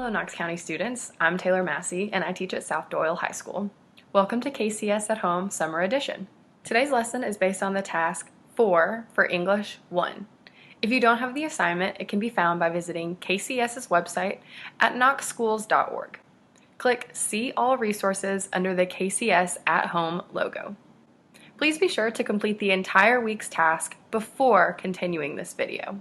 Hello Knox County students, I'm Taylor Massey and I teach at South Doyle High School. Welcome to KCS at Home Summer Edition. Today's lesson is based on the task 4 for English 1. If you don't have the assignment, it can be found by visiting KCS's website at knoxschools.org. Click See All Resources under the KCS at Home logo. Please be sure to complete the entire week's task before continuing this video.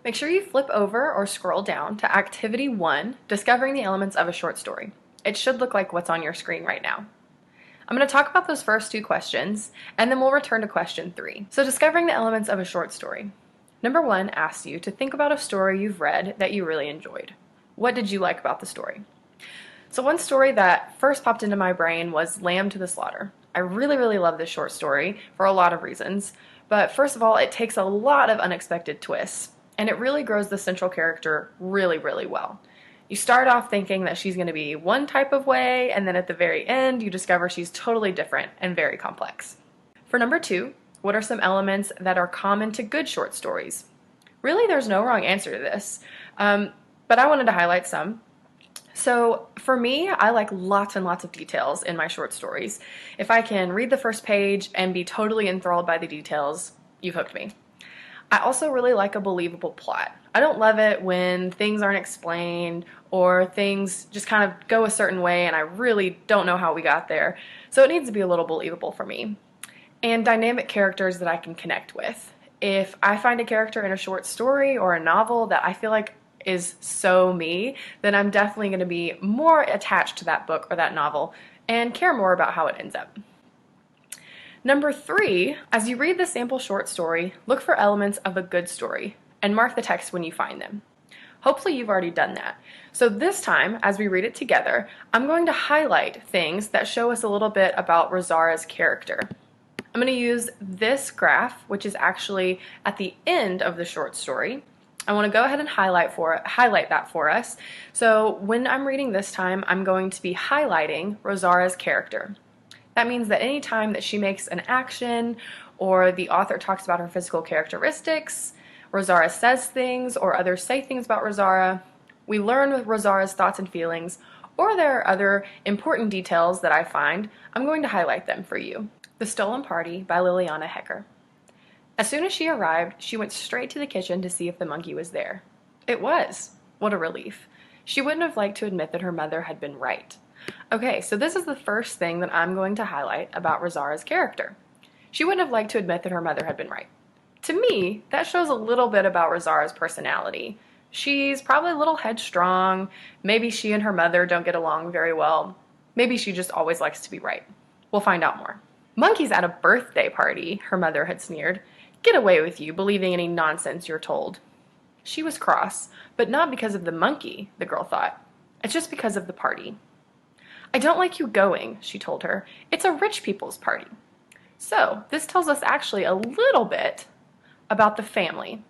Make sure you flip over or scroll down to Activity 1, Discovering the Elements of a Short Story. It should look like what's on your screen right now. I'm going to talk about those first two questions, and then we'll return to question 3. So discovering the elements of a short story. Number 1 asks you to think about a story you've read that you really enjoyed. What did you like about the story? So one story that first popped into my brain was Lamb to the Slaughter. I really love this short story for a lot of reasons, but first of all, it takes a lot of unexpected twists. And it really grows the central character really well. You start off thinking that she's going to be one type of way, and then at the very end you discover she's totally different and very complex. For number 2, what are some elements that are common to good short stories? Really, there's no wrong answer to this, but I wanted to highlight some. So for me, I like lots and lots of details in my short stories. If I can read the first page and be totally enthralled by the details, you've hooked me. I also really like a believable plot. I don't love it when things aren't explained or things just kind of go a certain way and I really don't know how we got there. So it needs to be a little believable for me. And dynamic characters that I can connect with. If I find a character in a short story or a novel that I feel like is so me, then I'm definitely going to be more attached to that book or that novel and care more about how it ends up. Number 3, as you read the sample short story, look for elements of a good story and mark the text when you find them. Hopefully you've already done that. So this time, as we read it together, I'm going to highlight things that show us a little bit about Rosara's character. I'm going to use this graph, which is actually at the end of the short story. I want to go ahead and highlight that for us. So when I'm reading this time, I'm going to be highlighting Rosara's character. That means that any time that she makes an action or the author talks about her physical characteristics, Rosara says things or others say things about Rosara, we learn with Rosara's thoughts and feelings, or there are other important details that I find, I'm going to highlight them for you. The Stolen Party by Liliana Hecker. As soon as she arrived, she went straight to the kitchen to see if the monkey was there. It was. What a relief. She wouldn't have liked to admit that her mother had been right. Okay, so this is the first thing that I'm going to highlight about Rosara's character. She wouldn't have liked to admit that her mother had been right. To me, that shows a little bit about Rosara's personality. She's probably a little headstrong. Maybe she and her mother don't get along very well. Maybe she just always likes to be right. We'll find out more. Monkeys at a birthday party, her mother had sneered. Get away with you, believing any nonsense you're told. She was cross, but not because of the monkey, the girl thought. It's just because of the party. I don't like you going, she told her. It's a rich people's party. So this tells us actually a little bit about the family.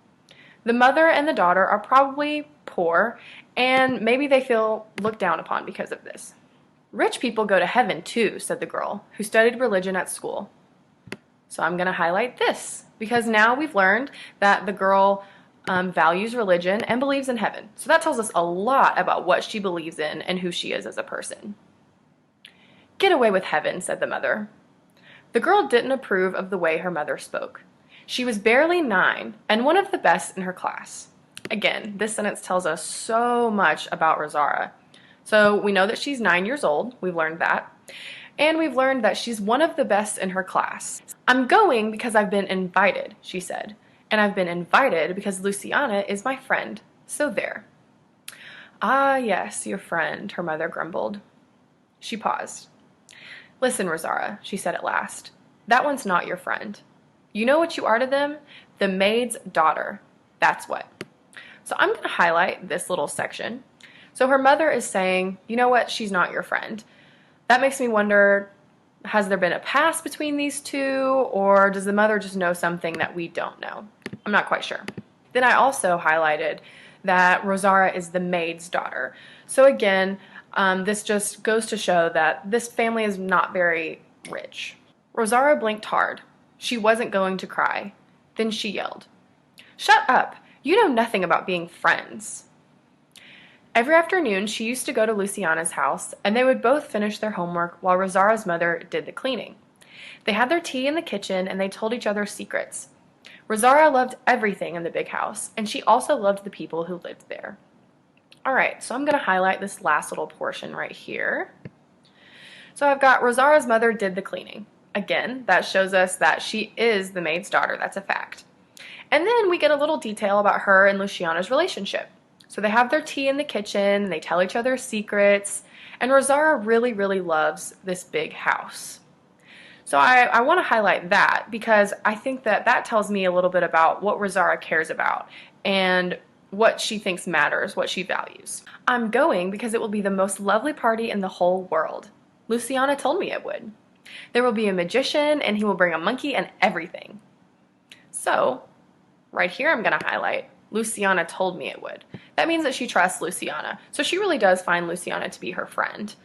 The mother and the daughter are probably poor, and maybe they feel looked down upon because of this. Rich people go to heaven too, said the girl, who studied religion at school. So I'm going to highlight this, because now we've learned that the girl values religion and believes in heaven. So that tells us a lot about what she believes in and who she is as a person. Get away with heaven, said the mother. The girl didn't approve of the way her mother spoke. She was barely 9 and one of the best in her class. Again, this sentence tells us so much about Rosara. So we know that she's 9 years old, we've learned that, and we've learned that she's one of the best in her class. I'm going because I've been invited, she said, and I've been invited because Luciana is my friend, so there. Ah, yes, your friend, her mother grumbled. She paused. Listen, Rosara, she said at last, that one's not your friend. You know what you are to them? The maid's daughter. That's what. So I'm going to highlight this little section. So her mother is saying, you know what, she's not your friend. That makes me wonder, has there been a past between these two, or does the mother just know something that we don't know? I'm not quite sure. Then I also highlighted that Rosara is the maid's daughter. So again, this just goes to show that this family is not very rich. Rosara blinked hard. She wasn't going to cry. Then she yelled, "Shut up! You know nothing about being friends." Every afternoon, she used to go to Luciana's house, and they would both finish their homework while Rosara's mother did the cleaning. They had their tea in the kitchen, and they told each other secrets. Rosara loved everything in the big house, and she also loved the people who lived there. All right, so I'm going to highlight this last little portion right here. So I've got Rosara's mother did the cleaning. Again, that shows us that she is the maid's daughter. That's a fact. And then we get a little detail about her and Luciana's relationship. So they have their tea in the kitchen, they tell each other secrets, and Rosara really, really loves this big house. So I want to highlight that because I think that that tells me a little bit about what Rosara cares about and what she thinks matters, what she values. I'm going because it will be the most lovely party in the whole world. Luciana told me it would. There will be a magician and he will bring a monkey and everything. So, right here I'm going to highlight, Luciana told me it would. That means that she trusts Luciana. So she really does find Luciana to be her friend.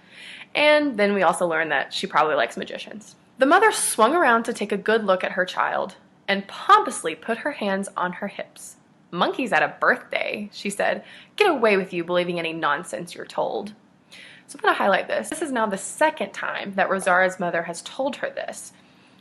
And then we also learn that she probably likes magicians. The mother swung around to take a good look at her child and pompously put her hands on her hips. "Monkey's at a birthday," she said. "Get away with you believing any nonsense you're told." So I'm going to highlight this. This is now the second time that Rosara's mother has told her this.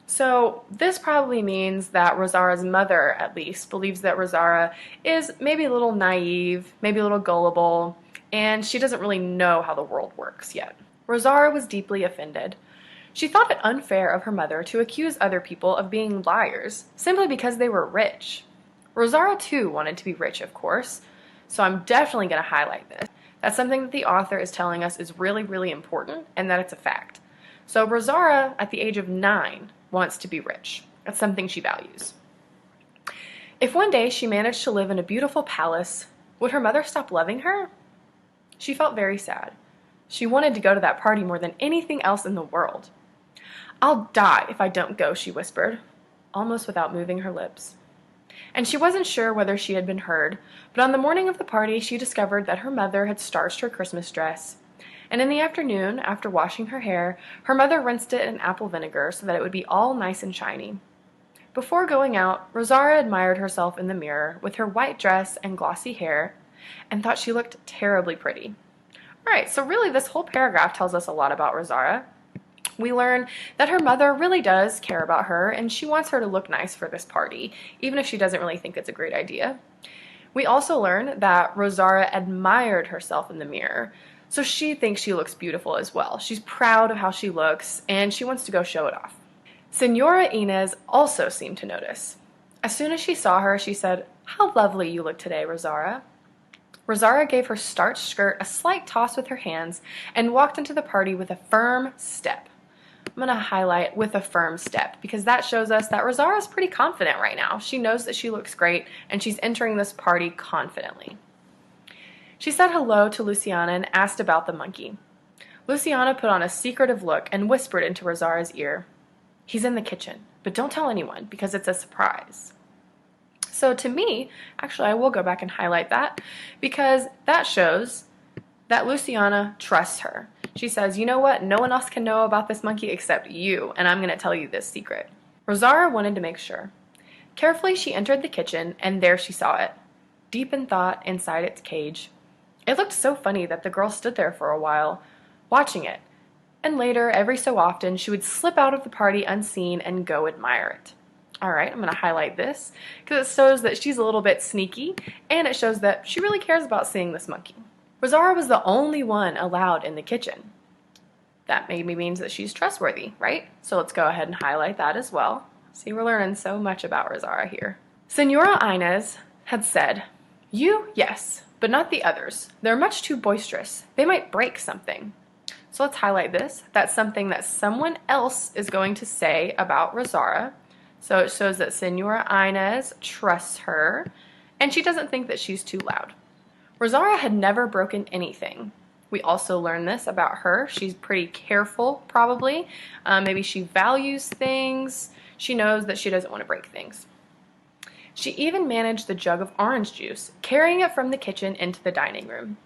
So this probably means that Rosara's mother, at least, believes that Rosara is maybe a little naive, maybe a little gullible, and she doesn't really know how the world works yet. Rosara was deeply offended. She thought it unfair of her mother to accuse other people of being liars simply because they were rich. Rosara too wanted to be rich, of course, so I'm definitely going to highlight this. That's something that the author is telling us is really, really important, and that it's a fact. So Rosara, at the age of 9, wants to be rich. That's something she values. If one day she managed to live in a beautiful palace, would her mother stop loving her? She felt very sad. She wanted to go to that party more than anything else in the world. "I'll die if I don't go," she whispered, almost without moving her lips. And she wasn't sure whether she had been heard, but on the morning of the party she discovered that her mother had starched her Christmas dress. And in the afternoon, after washing her hair, her mother rinsed it in apple vinegar so that it would be all nice and shiny. Before going out, Rosara admired herself in the mirror with her white dress and glossy hair and thought she looked terribly pretty. Alright, so really this whole paragraph tells us a lot about Rosara. We learn that her mother really does care about her and she wants her to look nice for this party, even if she doesn't really think it's a great idea. We also learn that Rosara admired herself in the mirror, so she thinks she looks beautiful as well. She's proud of how she looks and she wants to go show it off. Senora Inez also seemed to notice. As soon as she saw her, she said, "How lovely you look today, Rosara." Rosara gave her starched skirt a slight toss with her hands and walked into the party with a firm step. I'm going to highlight "with a firm step" because that shows us that Rosara is pretty confident right now. She knows that she looks great and she's entering this party confidently. She said hello to Luciana and asked about the monkey. Luciana put on a secretive look and whispered into Rosara's ear, "He's in the kitchen, but don't tell anyone because it's a surprise." So to me, actually I will go back and highlight that because that shows that Luciana trusts her. She says, "You know what? No one else can know about this monkey except you, and I'm going to tell you this secret." Rosara wanted to make sure. Carefully she entered the kitchen, and there she saw it, deep in thought inside its cage. It looked so funny that the girl stood there for a while, watching it, and later, every so often, she would slip out of the party unseen and go admire it. Alright, I'm going to highlight this because it shows that she's a little bit sneaky, and it shows that she really cares about seeing this monkey. Rosara was the only one allowed in the kitchen. That maybe means that she's trustworthy, right? So let's go ahead and highlight that as well. See, we're learning so much about Rosara here. Senora Inez had said, "You, yes, but not the others. They're much too boisterous. They might break something." So let's highlight this. That's something that someone else is going to say about Rosara. So it shows that Senora Inez trusts her, and she doesn't think that she's too loud. Rosara had never broken anything. We also learn this about her. She's pretty careful, probably. Maybe she values things. She knows that she doesn't want to break things. She even managed the jug of orange juice, carrying it from the kitchen into the dining room.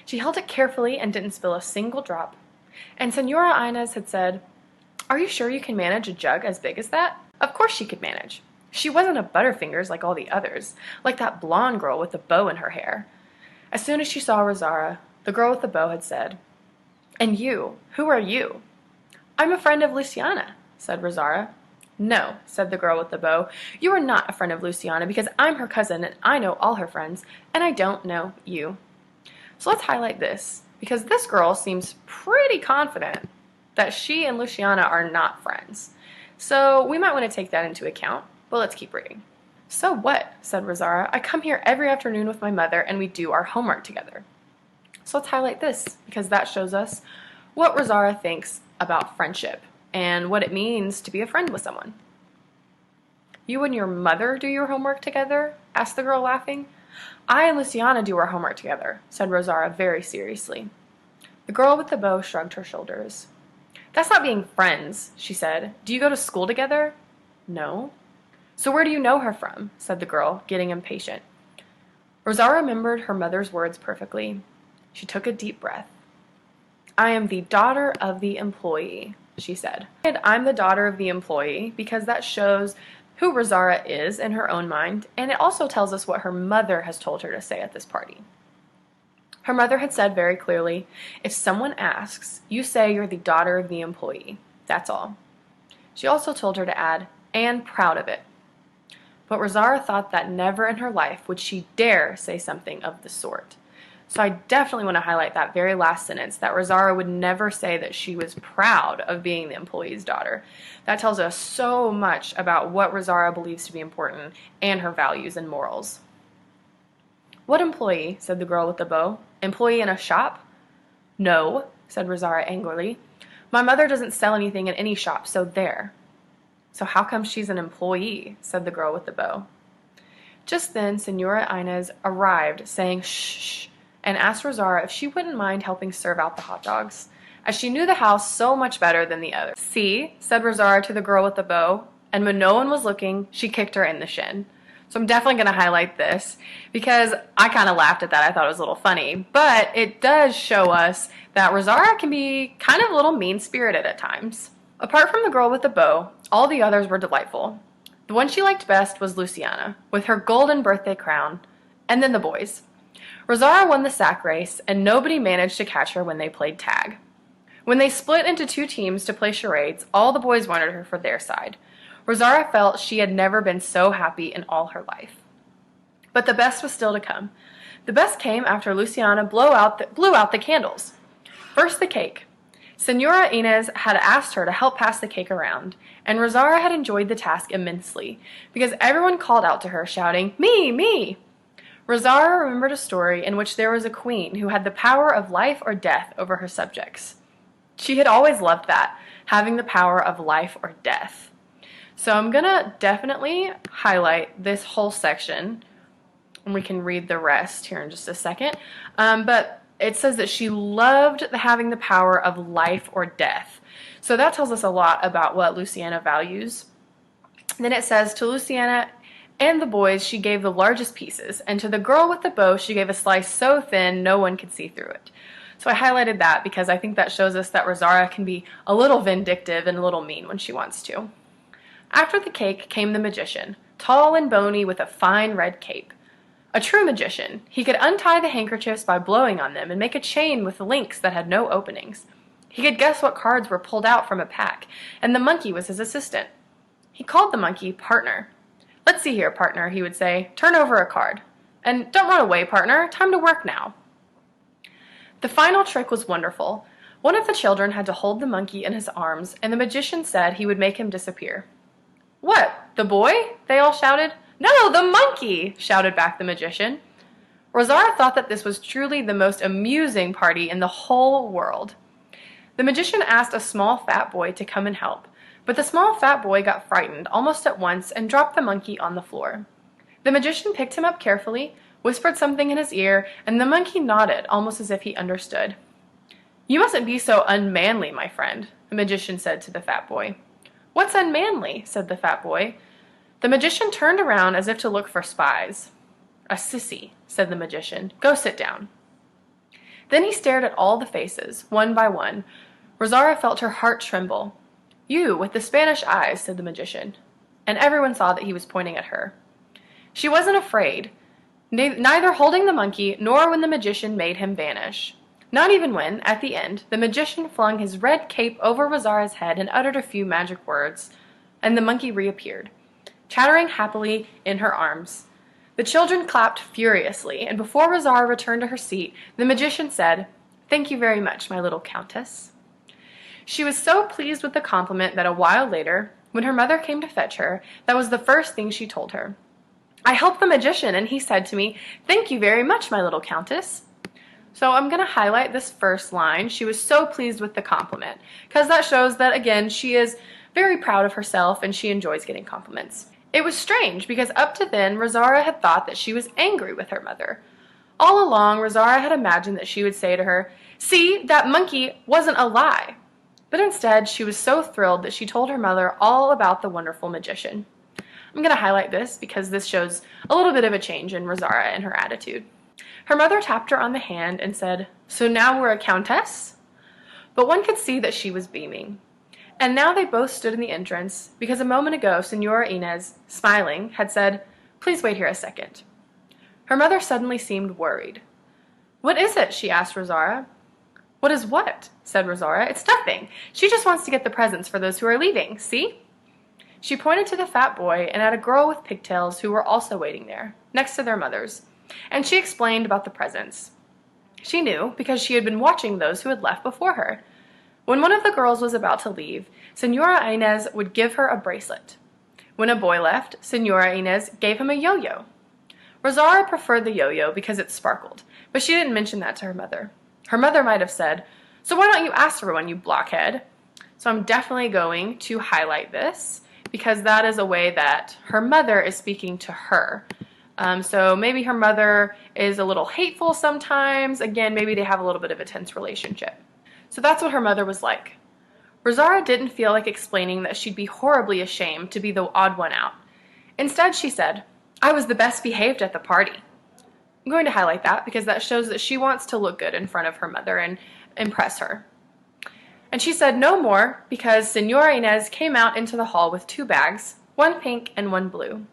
She held it carefully and didn't spill a single drop. And Senora Inez had said, "Are you sure you can manage a jug as big as that?" Of course she could manage. She wasn't a Butterfingers like all the others, like that blonde girl with the bow in her hair. As soon as she saw Rosara, The girl with the bow had said, "And you, who are you?" "I'm a friend of Luciana," said Rosaura. "No," said the girl with the bow, "you are not a friend of Luciana because I'm her cousin and I know all her friends, and I don't know you." So let's highlight this, because this girl seems pretty confident that she and Luciana are not friends. So we might want to take that into account, but let's keep reading. "So what?" said Rosaura. "I come here every afternoon with my mother and we do our homework together." So let's highlight this, because that shows us what Rosaura thinks about friendship and what it means to be a friend with someone. "You and your mother do your homework together?" asked the girl, laughing. "I and Luciana do our homework together," said Rosaura very seriously. The girl with the bow shrugged her shoulders. "That's not being friends," she said. "Do you go to school together?" "No." "So where do you know her from?" said the girl, getting impatient. Rosaura remembered her mother's words perfectly. She took a deep breath. "I am the daughter of the employee," she said. And I'm the daughter of the employee because that shows who Rosaura is in her own mind, and it also tells us what her mother has told her to say at this party. Her mother had said very clearly, if someone asks, you say you're the daughter of the employee. That's all. She also told her to add, and proud of it. But Rosaura thought that never in her life would she dare say something of the sort. So I definitely want to highlight that very last sentence, that Rosaura would never say that she was proud of being the employee's daughter. That tells us so much about what Rosaura believes to be important and her values and morals. "What employee?" said the girl with the bow. "Employee in a shop?" "No," said Rosaura angrily. "My mother doesn't sell anything in any shop, so there." "So how come she's an employee?" said the girl with the bow. Just then, Senora Inez arrived, saying shh, and asked Rosaura if she wouldn't mind helping serve out the hot dogs, as she knew the house so much better than the others. "See," said Rosaura to the girl with the bow, and when no one was looking, she kicked her in the shin. So I'm definitely going to highlight this, because I kind of laughed at that. I thought it was a little funny, but it does show us that Rosaura can be kind of a little mean-spirited at times. Apart from the girl with the bow, all the others were delightful. The one she liked best was Luciana, with her golden birthday crown, and then the boys. Rosaura won the sack race, and nobody managed to catch her when they played tag. When they split into two teams to play charades, all the boys wanted her for their side. Rosaura felt she had never been so happy in all her life. But the best was still to come. The best came after Luciana blew out the candles. First, the cake. Senora Inez had asked her to help pass the cake around, and Rosaura had enjoyed the task immensely, because everyone called out to her, shouting, "Me, me!" Rosaura remembered a story in which there was a queen who had the power of life or death over her subjects. She had always loved that, having the power of life or death. So I'm going to definitely highlight this whole section, and we can read the rest here in just a second. But it says that she loved having the power of life or death. So that tells us a lot about what Luciana values. Then it says, to Luciana and the boys she gave the largest pieces, and to the girl with the bow she gave a slice so thin no one could see through it. So I highlighted that because I think that shows us that Rosaura can be a little vindictive and a little mean when she wants to. After the cake came the magician, tall and bony with a fine red cape. A true magician, he could untie the handkerchiefs by blowing on them and make a chain with links that had no openings. He could guess what cards were pulled out from a pack, and the monkey was his assistant. He called the monkey partner. "Let's see here, partner," he would say. "Turn over a card. And don't run away, partner. Time to work now." The final trick was wonderful. One of the children had to hold the monkey in his arms, and the magician said he would make him disappear. "What, the boy?" they all shouted. "No, the monkey!" shouted back the magician. Rosaura thought that this was truly the most amusing party in the whole world. The magician asked a small fat boy to come and help, but the small fat boy got frightened almost at once and dropped the monkey on the floor. The magician picked him up carefully, whispered something in his ear, and the monkey nodded, almost as if he understood. "You mustn't be so unmanly, my friend," the magician said to the fat boy. "What's unmanly?" said the fat boy. The magician turned around as if to look for spies. "A sissy," said the magician. "Go sit down." Then he stared at all the faces, one by one. Rosaura felt her heart tremble. "You, with the Spanish eyes," said the magician, and everyone saw that he was pointing at her. She wasn't afraid, neither holding the monkey nor when the magician made him vanish. Not even when, at the end, the magician flung his red cape over Rosara's head and uttered a few magic words, and the monkey reappeared, chattering happily in her arms. The children clapped furiously, and before Rosara returned to her seat, the magician said, "Thank you very much, my little countess." She was so pleased with the compliment that a while later, when her mother came to fetch her, that was the first thing she told her. "I helped the magician, and he said to me, 'Thank you very much, my little countess.'" So I'm going to highlight this first line. She was so pleased with the compliment, because that shows that, again, she is very proud of herself and she enjoys getting compliments. It was strange because up to then, Rosara had thought that she was angry with her mother. All along, Rosara had imagined that she would say to her, "See, that monkey wasn't a lie." But instead, she was so thrilled that she told her mother all about the wonderful magician. I'm going to highlight this because this shows a little bit of a change in Rosara and her attitude. Her mother tapped her on the hand and said, "So now we're a countess?" But one could see that she was beaming. And now they both stood in the entrance, because a moment ago Senora Inez, smiling, had said, "Please wait here a second." Her mother suddenly seemed worried. "What is it?" she asked Rosara. "What is what?" said Rosara. "It's nothing. She just wants to get the presents for those who are leaving, see?" She pointed to the fat boy and at a girl with pigtails who were also waiting there, next to their mothers, and she explained about the presents. She knew because she had been watching those who had left before her. When one of the girls was about to leave, Senora Inez would give her a bracelet. When a boy left, Senora Inez gave him a yo-yo. Rosara preferred the yo-yo because it sparkled, but she didn't mention that to her mother. Her mother might have said, "So why don't you ask everyone, you blockhead?" So I'm definitely going to highlight this because that is a way that her mother is speaking to her. So maybe her mother is a little hateful sometimes. Again, maybe they have a little bit of a tense relationship. So that's what her mother was like. Rosara didn't feel like explaining that she'd be horribly ashamed to be the odd one out. Instead, she said, "I was the best behaved at the party." I'm going to highlight that because that shows that she wants to look good in front of her mother and impress her. And she said no more because Senora Inez came out into the hall with 2 bags, one pink and one blue.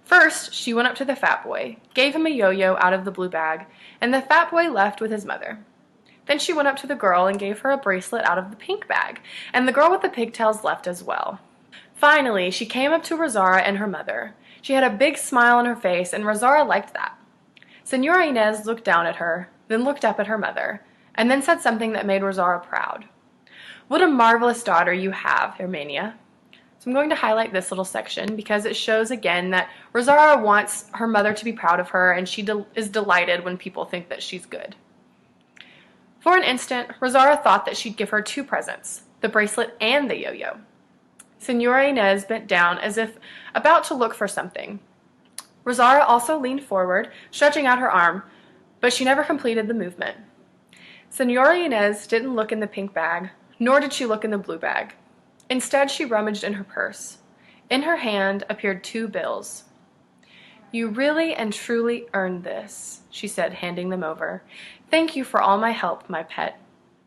First, she went up to the fat boy, gave him a yo-yo out of the blue bag, and the fat boy left with his mother. Then she went up to the girl and gave her a bracelet out of the pink bag, and the girl with the pigtails left as well. Finally, she came up to Rosara and her mother. She had a big smile on her face, and Rosara liked that. Senora Inez looked down at her, then looked up at her mother, and then said something that made Rosara proud. "What a marvelous daughter you have, Hermania." So I'm going to highlight this little section because it shows again that Rosara wants her mother to be proud of her, and she is delighted when people think that she's good. For an instant, Rosara thought that she'd give her 2 presents, the bracelet and the yo-yo. Senora Inez bent down as if about to look for something. Rosara also leaned forward, stretching out her arm, but she never completed the movement. Senora Inez didn't look in the pink bag, nor did she look in the blue bag. Instead, she rummaged in her purse. In her hand appeared 2 bills. "You really and truly earned this," she said, handing them over. "Thank you for all my help, my pet."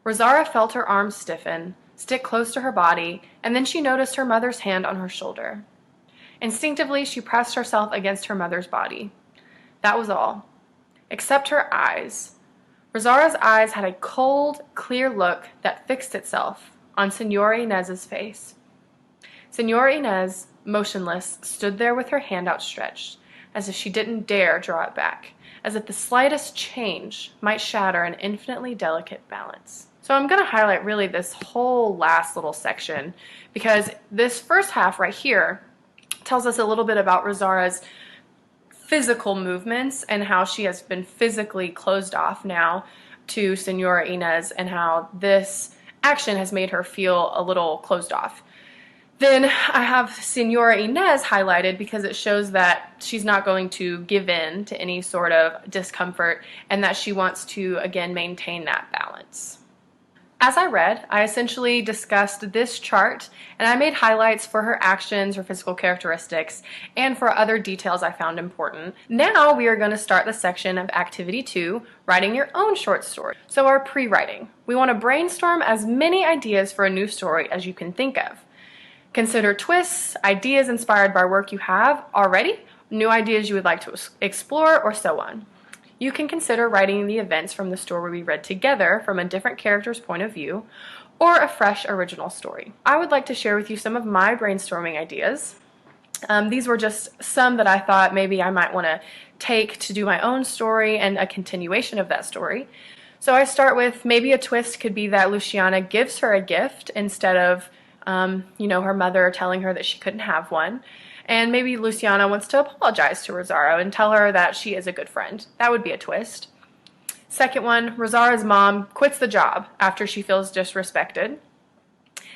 Rosara felt her arms stiffen, stick close to her body, and then she noticed her mother's hand on her shoulder. Instinctively, she pressed herself against her mother's body. That was all. Except her eyes. Rosara's eyes had a cold, clear look that fixed itself on Senora Inez's face. Senora Inez, motionless, stood there with her hand outstretched, as if she didn't dare draw it back, as if the slightest change might shatter an infinitely delicate balance. So I'm going to highlight really this whole last little section because this first half right here tells us a little bit about Rosara's physical movements and how she has been physically closed off now to Senora Inez and how this action has made her feel a little closed off. Then I have Senora Inez highlighted because it shows that she's not going to give in to any sort of discomfort and that she wants to, again, maintain that balance. As I read, I essentially discussed this chart and I made highlights for her actions, her physical characteristics, and for other details I found important. Now we are going to start the section of Activity 2, writing your own short story. So our pre-writing. We want to brainstorm as many ideas for a new story as you can think of. Consider twists, ideas inspired by work you have already, new ideas you would like to explore, or so on. You can consider writing the events from the story we read together from a different character's point of view, or a fresh original story. I would like to share with you some of my brainstorming ideas. These were just some that I thought maybe I might want to take to do my own story and a continuation of that story. So I start with maybe a twist could be that Luciana gives her a gift instead of, her mother telling her that she couldn't have one. And maybe Luciana wants to apologize to Rosario and tell her that she is a good friend. That would be a twist. Second one, Rosara's mom quits the job after she feels disrespected.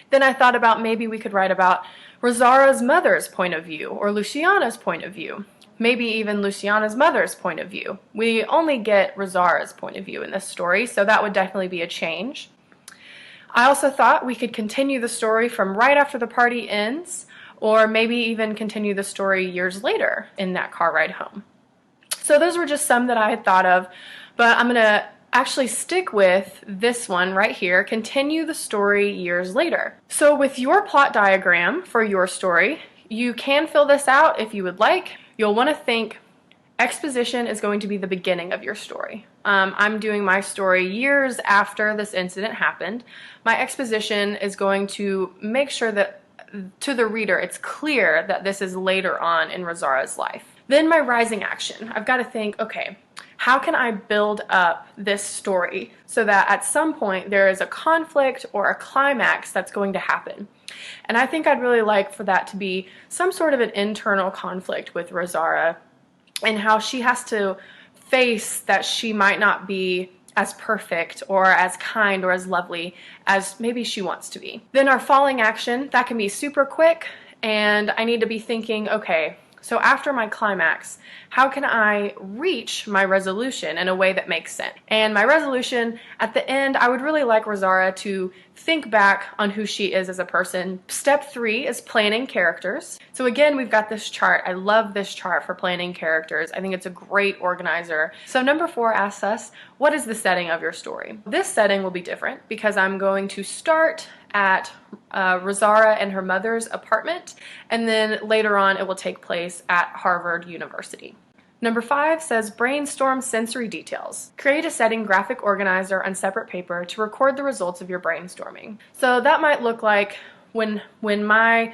Then I thought about maybe we could write about Rosara's mother's point of view or Luciana's point of view. Maybe even Luciana's mother's point of view. We only get Rosara's point of view in this story, so that would definitely be a change. I also thought we could continue the story from right after the party ends, or maybe even continue the story years later in that car ride home. So those were just some that I had thought of, but I'm going to actually stick with this one right here, continue the story years later. So with your plot diagram for your story, you can fill this out if you would like. You'll want to think exposition is going to be the beginning of your story. I'm doing my story years after this incident happened. My exposition is going to make sure that to the reader it's clear that this is later on in Rosara's life. Then my rising action. I've got to think, okay, how can I build up this story so that at some point there is a conflict or a climax that's going to happen? And I think I'd really like for that to be some sort of an internal conflict with Rosara and how she has to face that she might not be as perfect or as kind or as lovely as maybe she wants to be. Then our falling action, that can be super quick, and I need to be thinking, okay, so after my climax, how can I reach my resolution in a way that makes sense? And my resolution, at the end, I would really like Rosara to think back on who she is as a person. Step 3 is planning characters. So again, we've got this chart. I love this chart for planning characters. I think it's a great organizer. So number 4 asks us, what is the setting of your story? This setting will be different because I'm going to start at Rosara and her mother's apartment, and then later on it will take place at Harvard University. Number 5 says brainstorm sensory details. Create a setting graphic organizer on separate paper to record the results of your brainstorming. So that might look like when my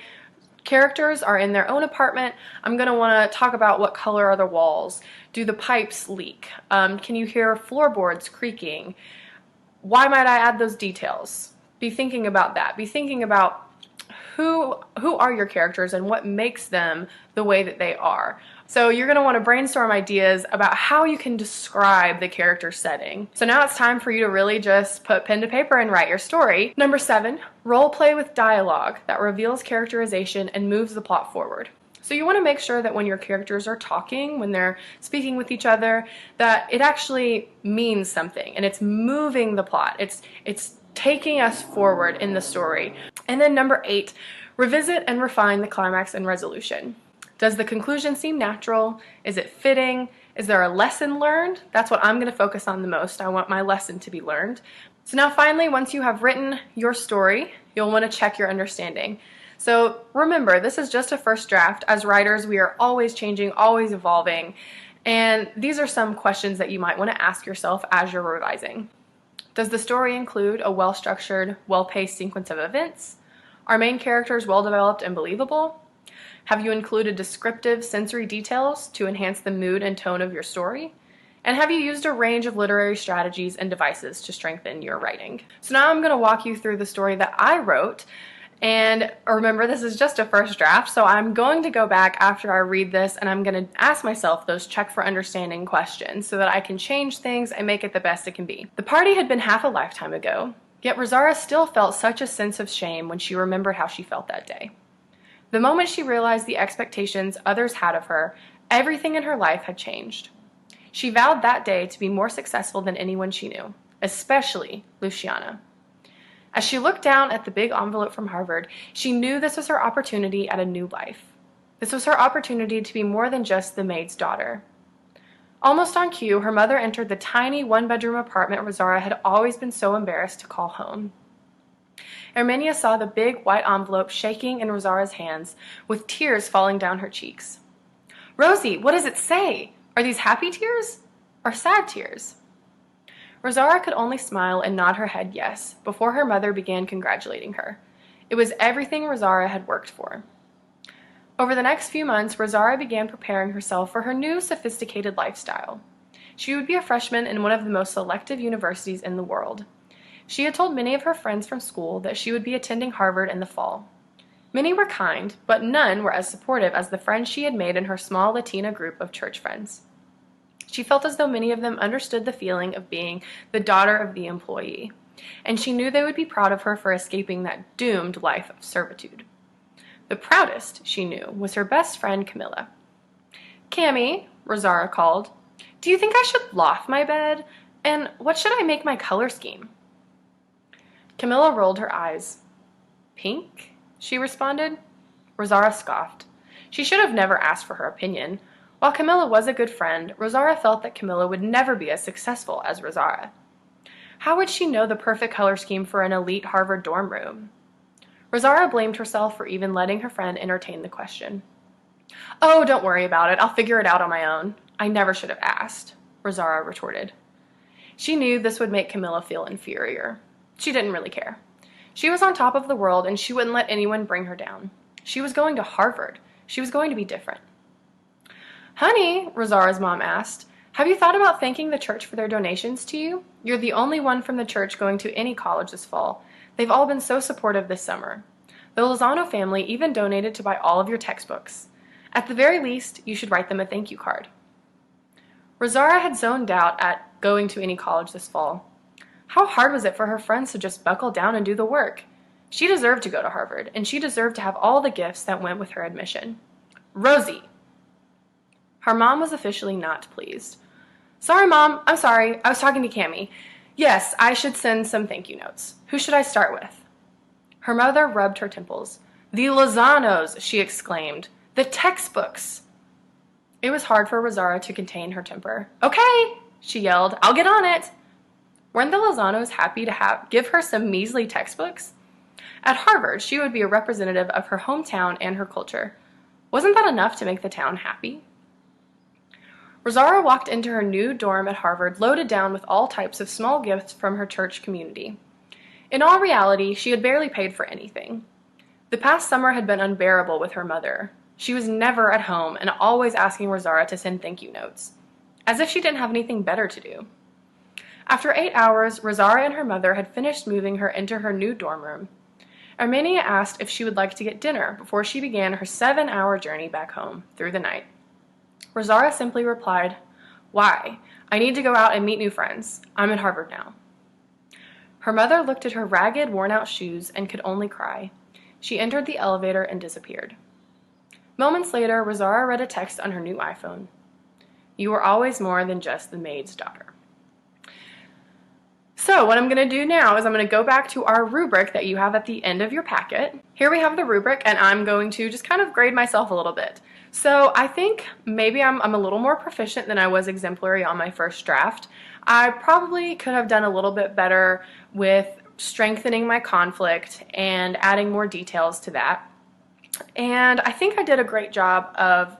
characters are in their own apartment, I'm going to want to talk about what color are the walls. Do the pipes leak? Can you hear floorboards creaking? Why might I add those details? Be thinking about that. Be thinking about who are your characters and what makes them the way that they are. So you're going to want to brainstorm ideas about how you can describe the character setting. So now it's time for you to really just put pen to paper and write your story. Number 7, role play with dialogue that reveals characterization and moves the plot forward. So you want to make sure that when your characters are talking, when they're speaking with each other, that it actually means something and it's moving the plot. It's taking us forward in the story. And then number 8, revisit and refine the climax and resolution. Does the conclusion seem natural? Is it fitting? Is there a lesson learned? That's what I'm going to focus on the most. I want my lesson to be learned. So now finally, once you have written your story, you'll want to check your understanding. So remember, this is just a first draft. As writers, we are always changing, always evolving. And these are some questions that you might want to ask yourself as you're revising. Does the story include a well-structured, well-paced sequence of events? Are main characters well-developed and believable? Have you included descriptive sensory details to enhance the mood and tone of your story? And have you used a range of literary strategies and devices to strengthen your writing? So now I'm going to walk you through the story that I wrote. And remember, this is just a first draft, so I'm going to go back after I read this and I'm going to ask myself those check for understanding questions so that I can change things and make it the best it can be. The party had been half a lifetime ago, yet Rosara still felt such a sense of shame when she remembered how she felt that day. The moment she realized the expectations others had of her, everything in her life had changed. She vowed that day to be more successful than anyone she knew, especially Luciana. As she looked down at the big envelope from Harvard, she knew this was her opportunity at a new life. This was her opportunity to be more than just the maid's daughter. Almost on cue, her mother entered the tiny one-bedroom apartment Rosara had always been so embarrassed to call home. Erminia saw the big white envelope shaking in Rosara's hands, with tears falling down her cheeks. "Rosie, what does it say? Are these happy tears? or sad tears? Rosaura could only smile and nod her head yes before her mother began congratulating her. It was everything Rosaura had worked for. Over the next few months, Rosaura began preparing herself for her new sophisticated lifestyle. She would be a freshman in one of the most selective universities in the world. She had told many of her friends from school that she would be attending Harvard in the fall. Many were kind, but none were as supportive as the friends she had made in her small Latina group of church friends. She felt as though many of them understood the feeling of being the daughter of the employee, and she knew they would be proud of her for escaping that doomed life of servitude. The proudest, she knew, was her best friend Camilla. "Cammy," Rosaura called, "do you think I should loft my bed? And what should I make my color scheme?" Camilla rolled her eyes. "Pink?" she responded. Rosaura scoffed. She should have never asked for her opinion. While Camilla was a good friend, Rosaura felt that Camilla would never be as successful as Rosaura. How would she know the perfect color scheme for an elite Harvard dorm room? Rosaura blamed herself for even letting her friend entertain the question. "Oh, don't worry about it. I'll figure it out on my own. I never should have asked," Rosaura retorted. She knew this would make Camilla feel inferior. She didn't really care. She was on top of the world, and she wouldn't let anyone bring her down. She was going to Harvard. She was going to be different. "Honey," Rosaura's mom asked, "have you thought about thanking the church for their donations to you? You're the only one from the church going to any college this fall. They've all been so supportive this summer. The Lozano family even donated to buy all of your textbooks. At the very least, you should write them a thank you card." Rosaura had zoned out at going to any college this fall. How hard was it for her friends to just buckle down and do the work? She deserved to go to Harvard, and she deserved to have all the gifts that went with her admission. "Rosie!" Her mom was officially not pleased. "Sorry, Mom. I'm sorry. I was talking to Cammy. Yes, I should send some thank you notes. Who should I start with?" Her mother rubbed her temples. "The Lozanos!" she exclaimed. "The textbooks!" It was hard for Rosaura to contain her temper. "Okay," she yelled. "I'll get on it." Weren't the Lozanos happy to give her some measly textbooks? At Harvard, she would be a representative of her hometown and her culture. Wasn't that enough to make the town happy? Rosaura walked into her new dorm at Harvard loaded down with all types of small gifts from her church community. In all reality, she had barely paid for anything. The past summer had been unbearable with her mother. She was never at home and always asking Rosaura to send thank you notes, as if she didn't have anything better to do. After 8 hours, Rosaura and her mother had finished moving her into her new dorm room. Armenia asked if she would like to get dinner before she began her 7-hour journey back home through the night. Rosaura simply replied, "Why? I need to go out and meet new friends. I'm at Harvard now." Her mother looked at her ragged, worn-out shoes and could only cry. She entered the elevator and disappeared. Moments later, Rosaura read a text on her new iPhone. "You are always more than just the maid's daughter." So what I'm going to do now is I'm going to go back to our rubric that you have at the end of your packet. Here we have the rubric, and I'm going to just kind of grade myself a little bit. So I think maybe I'm a little more proficient than I was exemplary on my first draft. I probably could have done a little bit better with strengthening my conflict and adding more details to that. And I think I did a great job of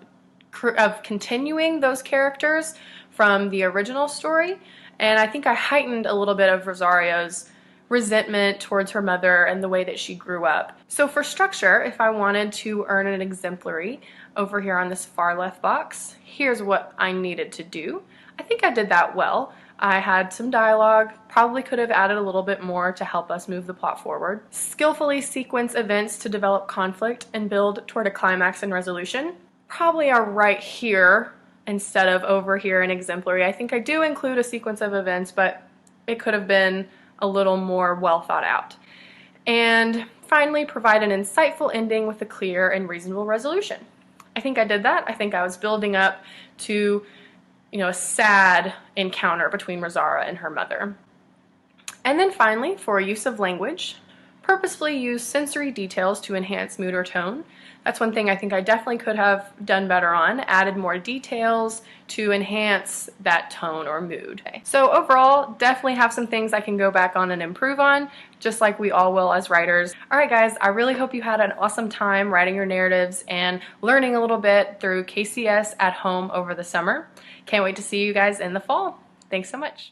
continuing those characters from the original story. And I think I heightened a little bit of Rosario's resentment towards her mother and the way that she grew up. So for structure, if I wanted to earn an exemplary over here on this far left box, here's what I needed to do. I think I did that well. I had some dialogue, probably could have added a little bit more to help us move the plot forward. Skillfully sequence events to develop conflict and build toward a climax and resolution. Probably are right here instead of over here in exemplary. I think I do include a sequence of events, but it could have been a little more well thought out. And finally, provide an insightful ending with a clear and reasonable resolution. I think I did that. I think I was building up to, a sad encounter between Rosaura and her mother. And then finally, for use of language, purposefully use sensory details to enhance mood or tone. That's one thing I think I definitely could have done better on, added more details to enhance that tone or mood. So overall, definitely have some things I can go back on and improve on, just like we all will as writers. Alright guys, I really hope you had an awesome time writing your narratives and learning a little bit through KCS at home over the summer. Can't wait to see you guys in the fall. Thanks so much.